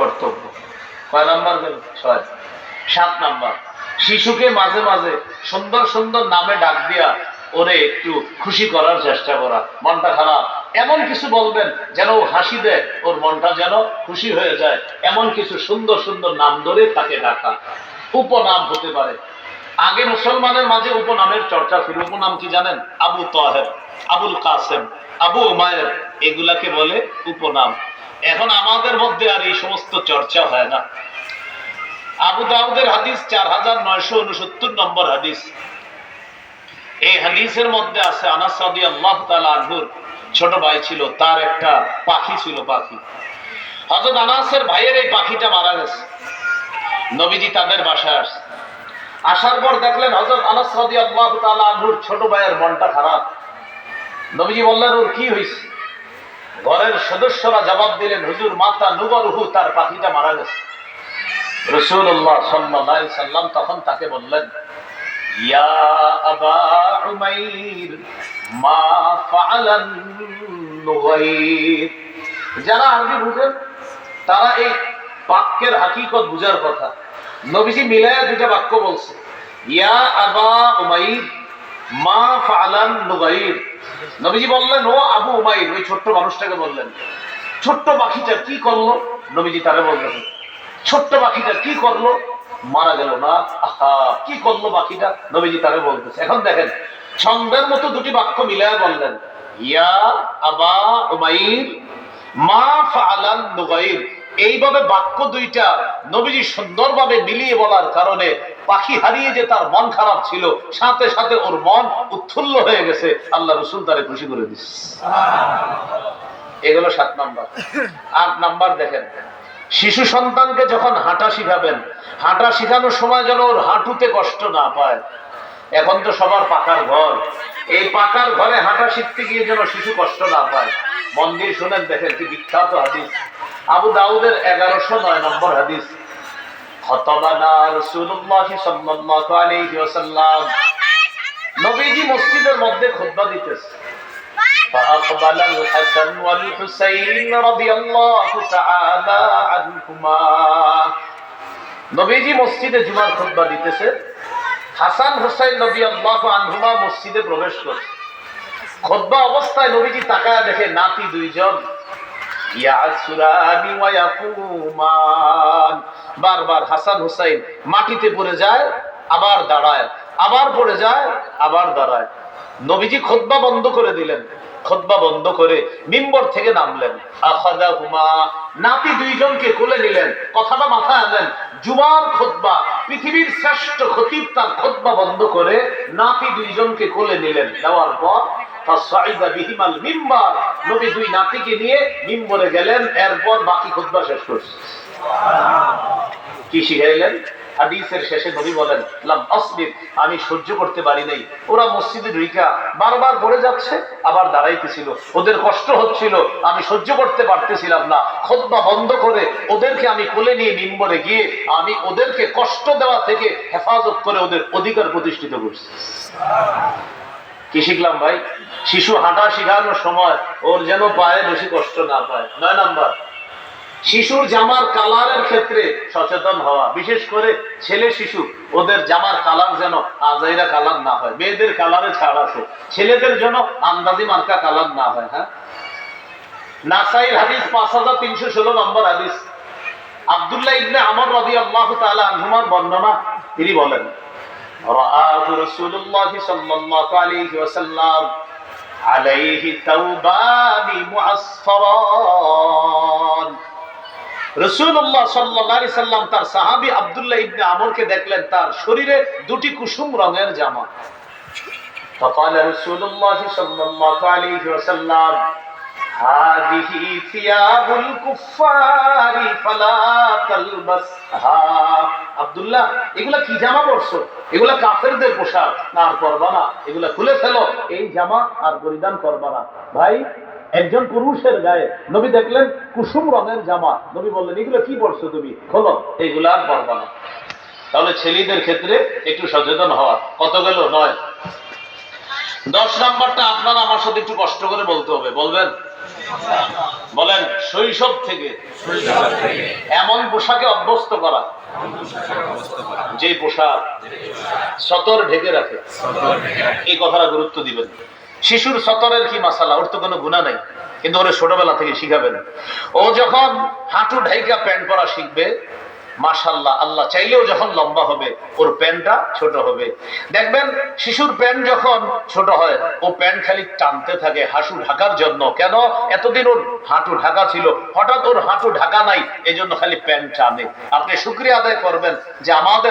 কর্তব্য। কয় নাম্বার গেল? 6। 7 নাম্বার, শিশুকে মাঝে মাঝে সুন্দর সুন্দর নামে ডাক দিয়া ওরে একটু খুশি করার চেষ্টা করা। মনটা খারাপ, এমন কিছু বলবেন যেন ও হাসি দেয়, ওর মনটা যেন খুশি হয়ে যায়, এমন কিছু সুন্দর সুন্দর নাম ধরে তাকে ডাকা। উপনাম হতে পারে। আগে মুসলমানের মাঝে উপনামের চর্চা ছিল। উপনাম কি জানেন? আবু তাহের, আবুল কাসেম, আবু উমায়ের, এগুলাকে বলে উপনাম। এখন আমাদের মধ্যে আর এই সমস্ত চর্চা হয় না। আবু দাউদের হাদিস 4969 নম্বর হাদিস। এই হাদিসের মধ্যে আছে আনাস রাদিয়াল্লাহু তাআলা আনহুর ছোট ভাই ছিল, তার একটা পাখি ছিল। পাখি, হযরত আনাসের ভাইয়ের এই পাখিটা মারা গেছে। নবীজি তাদের বাসায় আসছে। আসার পর দেখলেন হযরত আনাস রাদিয়াল্লাহু তাআলা আনহুর ছোট ভাইয়ের মনটা খারাপ। নবীজি বললেন, ওর কি হয়েছে? ঘরের সদস্যরা জবাব দিলেন, হুজুর মাতা নুবরহু, তার পাখিটা মারা গেছে। রাসূলুল্লাহ সাল্লাল্লাহু আলাইহি সাল্লাম তখন তাকে বললেন, ইয়া আবা উমাইর মা ফাআলান নুগাইর। যারা আরবি বুঝেন তারা এই বাক্যের হাকিকত বুঝার কথা। নবীজি মিলায়া দুটা বাক্য বলছে, ইয়া আবা উমাইর মা ফাআলান নুগাইর। নবীজি বললেন, ও আবু উমাইর, ওই ছোট্ট মানুষটাকে বললেন, ছোট্ট পাখিটা কি করলো? নবীজি তারে বললেন, ছোট্ট পাখিটা কি করলো? মারা গেল না। আহা, কি করলো পাখিটা? নবীজি তারে বলতেছে। এখন দেখেন, ছন্দের মতো দুটি বাক্য মিলায়া বললেন, ইয়া আবা উমাইর মা ফাআলান নুগাইর। এইভাবে বাক্য দুইটা নবীজি সুন্দরভাবে মিলিয়ে বলার কারণে পাখি হারিয়ে যে তার মন খারাপ ছিল, সাথে সাথে ওর মন উৎফুল্ল হয়ে গেছে। আল্লাহ রাসূল তারে খুশি করে দিচ্ছে। এগুলো 7 নাম্বার। 8 নাম্বার দেখেন, শিশু সন্তানকে যখন হাঁটা শিখাবেন, হাঁটা শিখানোর সময় যেন ওর হাঁটুতে কষ্ট না পায়। এখন তো সবার পাকার ঘর, এই পাকার ঘরে হাঁটা শিখতে গিয়ে যেন শিশু কষ্ট না পায়। মন দিয়ে শুনেন, দেখেন কি বিখ্যাত হাদিস, আবু দাউদের 1109 নম্বর হাদিস। খতবানা রাসূলুল্লাহ সাল্লাল্লাহু আলাইহি ওয়াসাল্লাম। নবীজি মসজিদের মধ্যে খুতবা দিতেছে। فأقبل الحسن والحسين رضي الله تعالى عنهما। নবীজি মসজিদে জুমার খুতবা দিতেছে। হাসান হুসাইন রাদিয়াল্লাহু আনহুমা মসজিদে প্রবেশ করছে। খুতবা অবস্থায় নবীজি তাকায় দেখে নাতি দুইজন ইয়াসুরানি ওয়া ইয়াকুমান। বারবার হাসান হুসাইন মাটিতে পড়ে যায়, আবার দাঁড়ায়, আবার পড়ে যায়, আবার দাঁড়ায়। নবীজি খুতবা বন্ধ করে দিলেন। খুতবা বন্ধ করে মিম্বর থেকে নামলেন। আখাযাহুমা, নাতি দুইজনকে কোলে নিলেন। কথাটা মাথায় আনলেন, জুমার খুতবা, পৃথিবীর শ্রেষ্ঠ খতিব তার খুতবা বন্ধ করে নাতি দুইজনকে কোলে নিলেন। নেওয়ার পর ফাসাইদা বিহিমাল মিম্বার, নবী দুই নাতিকে নিয়ে মিম্বরে গেলেন। এরপর বাকি খুতবা শেষ করছে। কি শিখাইলেন? হাদিসের শেষে নবী বলেন, লাম আসবির, আমি সহ্য করতে পারি নাই। ওরা মসজিদে ঢুইকা বারবার পড়ে যাচ্ছে, আবার দাঁড়াইতেছিল, ওদের কষ্ট হচ্ছিল, আমি সহ্য করতে পারতেছিলাম না। খুতবা বন্ধ করে ওদেরকে আমি কোলে নিয়ে মিম্বরে গিয়ে আমি ওদেরকে কষ্ট দেওয়া থেকে হেফাজত করে ওদের অধিকার প্রতিষ্ঠিত করছি। কি শিখলাম ভাই? শিশু হাঁটা শিখানোর সময় ওর যেন পায়ে বেশি কষ্ট না পায়। 9 নাম্বার, শিশুর জামার কালারের ক্ষেত্রে সচেতন হওয়া। বিশেষ করে ছেলে শিশু, ওদের জামার কালার যেন আজাইরা কালার না হয়। মেয়েদের কালারে ছাড় আছে, ছেলেদের জন্য আন্দাজি মার্কা কালার না হয়। হ্যাঁ, নাসাইর হাদিস 5316 নম্বর হাদিস। আব্দুল্লাহ ইবনে আমর রাদিয়াল্লাহু তাআলা আনহুমার বর্ণনা, তিনি বলেন, রাআহু রাসূলুল্লাহ সাল্লাল্লাহু আলাইহি ওয়াসাল্লাম আলাইহি তাওবানি মুআসফারান। রাসূলুল্লাহ সাল্লাল্লাহু আলাইহি সাল্লাম তার সাহাবী আব্দুল্লাহ ইবনে আমরকে দেখলেন, তার শরীরে দুটি কুসুম রঙের জামা। فقال رسول الله صلى الله عليه وسلم هذه ثياب الكفار فلا تلبسها। আব্দুল্লাহ, এগুলা কি জামা পরছো? এগুলা কাফেরদের পোশাক, না আর করবা না, এগুলা খুলে ফেলো, এই জামা আর পরিধান করবা না। ভাই, একজন পুরুষের গায়ে নবী দেখলেন কুসুম রঙের জামা, নবী বললেন, এগুলো কি পরছো তুমি, খোলো, এগুলা আর পরবা না। তাহলে ছেলেদের ক্ষেত্রে একটু সচেতন হওয়া। কত গেল? 9। 10 নাম্বারটা আপনারা আমার সাথে একটু কষ্ট করে বলতে হবে। বলবেন? বলেন শৈশব থেকে এমন পোশাকে অভ্যস্ত করা যে পোশাক সতর ঢেকে রাখে। এই কথাটা গুরুত্ব দিবেন। শিশুর সতরের কি মাসালা, ওর তো কোনো গুনাহ নাই, কিন্তু ওরে ছোটবেলা থেকে শিখাবেন। ও যখন হাঁটু ঢাইকা প্যান্ট পরা শিখবে, মাশাআল্লাহ, আল্লাহ চাইলেও যখন লম্বা হবে ওর প্যান্টটা ছোট হবে। দেখবেন শিশুর প্যান্ট যখন ছোট হয় ও প্যান্ট খালি টানতে থাকে হাঁটু ঢাকার জন্য। কেন? এতদিন ওর হাঁটু ঢাকা ছিল, হঠাৎ ওর হাঁটু ঢাকা নাই, এই জন্য খালি প্যান্ট টানে। আপনি শুকরিয়া আদায় করবেন যে আমাদের